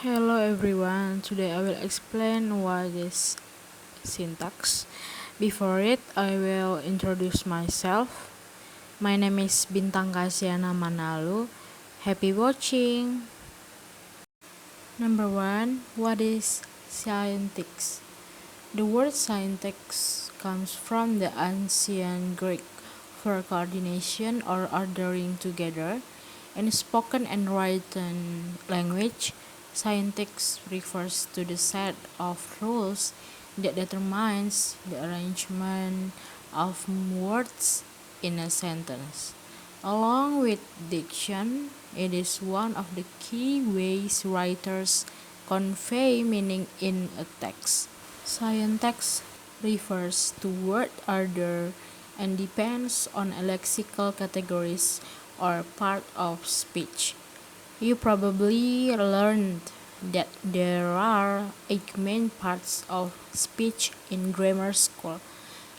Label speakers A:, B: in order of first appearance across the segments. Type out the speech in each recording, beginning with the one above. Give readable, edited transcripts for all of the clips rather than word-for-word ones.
A: Hello everyone, today I will explain what is syntax. Before it, I will introduce myself. My name is Bintang Kasiana Manalu. Happy watching! Number 1. What is syntax? The word syntax comes from the ancient Greek for coordination or ordering together. In spoken and written language, syntax refers to the set of rules that determines the arrangement of words in a sentence. Along with diction, it is one of the key ways writers convey meaning in a text. Syntax refers to word order and depends on lexical categories or part of speech. You probably learned that there are 8 main parts of speech in grammar school.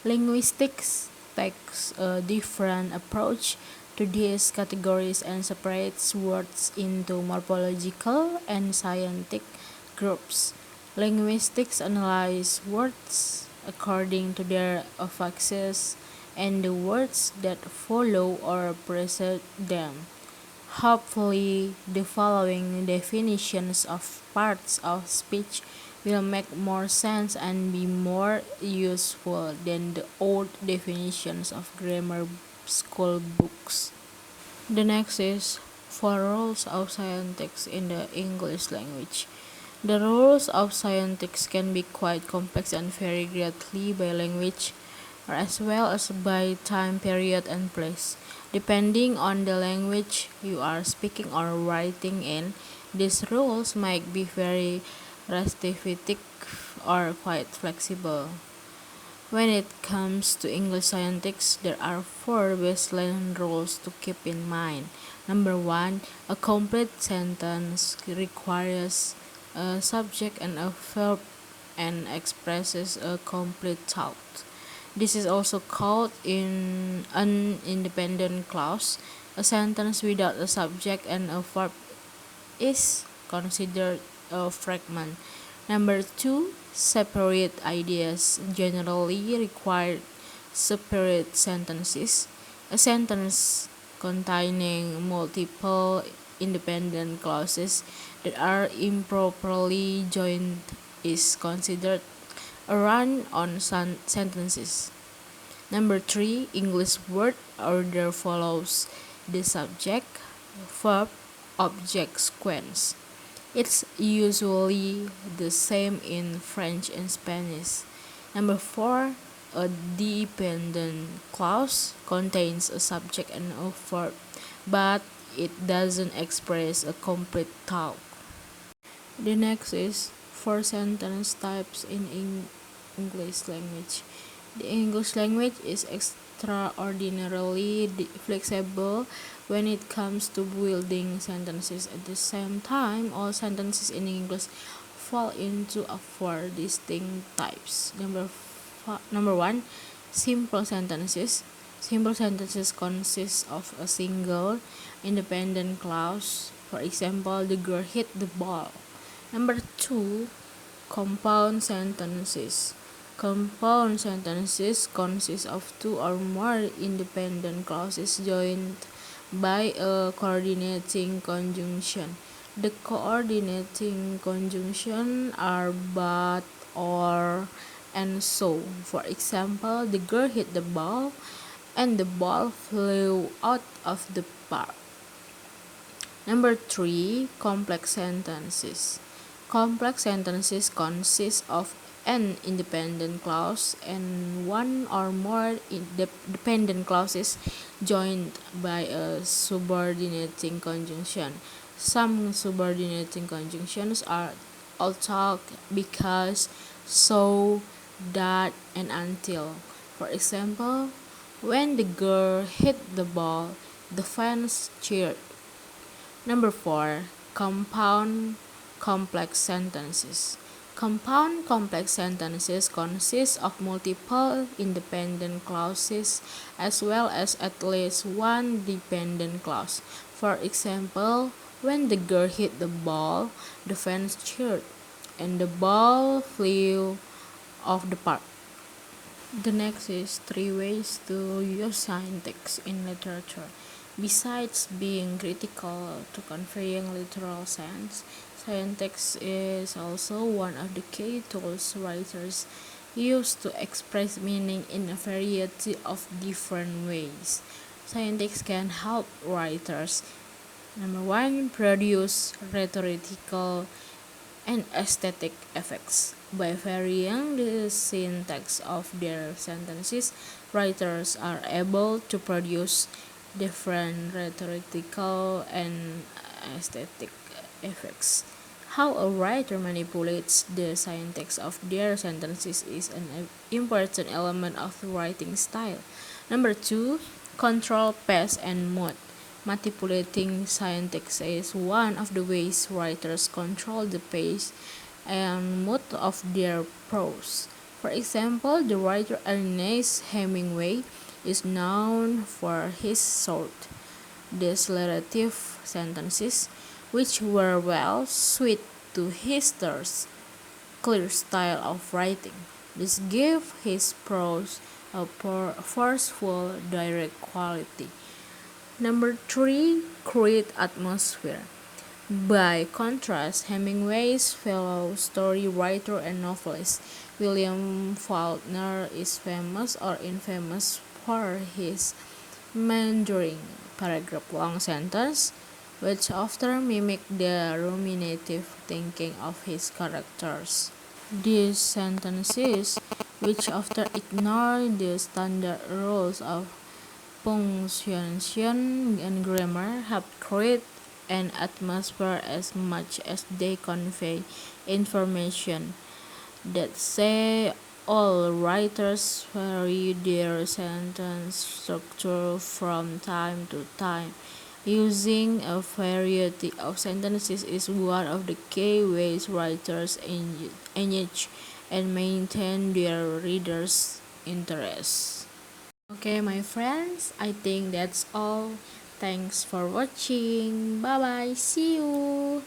A: Linguistics takes a different approach to these categories and separates words into morphological and scientific groups. Linguistics analyze words according to their affixes and the words that follow or precede them. Hopefully, the following definitions of parts of speech will make more sense and be more useful than the old definitions of grammar school books. The next is 4 rules of syntax in the English language. The rules of syntax can be quite complex and vary greatly by language, as well as by time period and place. Depending on the language you are speaking or writing in, these rules might be very restrictive or quite flexible. When it comes to English syntax, there are 4 baseline rules to keep in mind. Number 1, a complete sentence requires a subject and a verb and expresses a complete thought. This is also called an independent clause. A sentence without a subject and a verb is considered a fragment. Number 2, separate ideas generally require separate sentences. A sentence containing multiple independent clauses that are improperly joined is considered a run-on sentences. Number 3, English word order follows the subject, verb, object sequence. It's usually the same in French and Spanish. Number 4, a dependent clause contains a subject and a verb, but it doesn't express a complete thought. The next is 4 sentence types in English language. The English language is extraordinarily flexible when it comes to building sentences. At the same time, all sentences in English fall into 4 distinct types. Number 1, simple sentences. Simple sentences consist of a single independent clause. For example, the girl hit the ball. Number 2, compound sentences. Compound sentences consist of 2 or more independent clauses joined by a coordinating conjunction. The coordinating conjunction are but, or, and so. For example, the girl hit the ball and the ball flew out of the park. Number 3, complex sentences. Complex sentences consist of an independent clause and 1 or more dependent clauses joined by a subordinating conjunction. Some subordinating conjunctions are although, because, so, that, and until. For example, when the girl hit the ball, the fans cheered. Number 4, compound complex sentences. Compound complex sentences consist of multiple independent clauses as well as at least one dependent clause. For example, When the girl hit the ball, the fans cheered, and the ball flew off the park. The next is 3 ways to use syntax in literature. Besides being critical to conveying literal sense, syntax is also one of the key tools writers use to express meaning in a variety of different ways. Syntax can help writers: number one, produce rhetorical and aesthetic effects. By varying the syntax of their sentences, writers are able to produce different rhetorical and aesthetic effects. How a writer manipulates the syntax of their sentences is an important element of the writing style. Number two, control pace and mood. Manipulating syntax is one of the ways writers control the pace and mood of their prose. For example, the writer Ernest Hemingway is known for his short, declarative sentences, which were well suited to his terse, clear style of writing. This gave his prose a forceful, direct quality. Number three, create atmosphere. By contrast, Hemingway's fellow story writer and novelist William Faulkner is famous or infamous for his meandering paragraph-long sentences, which often mimic the ruminative thinking of his characters. These sentences, which often ignore the standard rules of punctuation and grammar, help create an atmosphere as much as they convey information. That say, all writers vary their sentence structure from time to time. Using a variety of sentences is one of the key ways writers engage and maintain their readers' interest. Okay, my friends, I think that's all. Thanks for watching. Bye bye. See you.